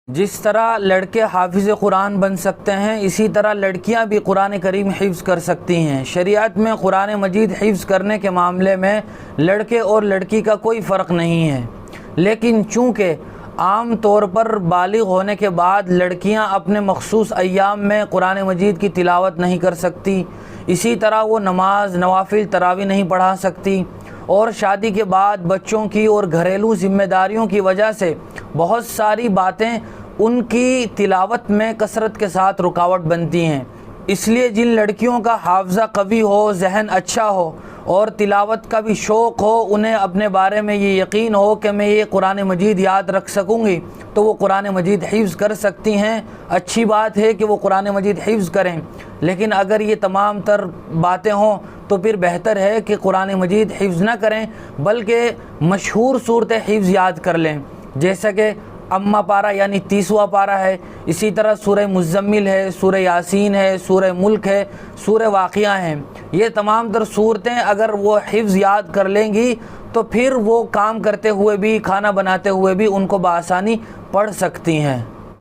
جس طرح لڑکے حافظ قرآن بن سکتے ہیں، اسی طرح لڑکیاں بھی قرآن کریم حفظ کر سکتی ہیں۔ شریعت میں قرآن مجید حفظ کرنے کے معاملے میں لڑکے اور لڑکی کا کوئی فرق نہیں ہے، لیکن چونکہ عام طور پر بالغ ہونے کے بعد لڑکیاں اپنے مخصوص ایام میں قرآن مجید کی تلاوت نہیں کر سکتی، اسی طرح وہ نماز، نوافل، تراویح نہیں پڑھا سکتی، اور شادی کے بعد بچوں کی اور گھریلو ذمہ داریوں کی وجہ سے بہت ساری باتیں ان کی تلاوت میں کثرت کے ساتھ رکاوٹ بنتی ہیں۔ اس لیے جن لڑکیوں کا حافظہ قوی ہو، ذہن اچھا ہو اور تلاوت کا بھی شوق ہو، انہیں اپنے بارے میں یہ یقین ہو کہ میں یہ قرآن مجید یاد رکھ سکوں گی، تو وہ قرآن مجید حفظ کر سکتی ہیں۔ اچھی بات ہے کہ وہ قرآن مجید حفظ کریں، لیکن اگر یہ تمام تر باتیں ہوں تو پھر بہتر ہے کہ قرآن مجید حفظ نہ کریں، بلکہ مشہور صورتیں حفظ یاد کر لیں، جیسا کہ اما پارہ یعنی 30واں پارہ ہے، اسی طرح سورہ مزمل ہے، سورہ یاسین ہے، سورہ ملک ہے، سورہ واقعہ ہیں۔ یہ تمام تر صورتیں اگر وہ حفظ یاد کر لیں گی تو پھر وہ کام کرتے ہوئے بھی، کھانا بناتے ہوئے بھی ان کو بآسانی پڑھ سکتی ہیں۔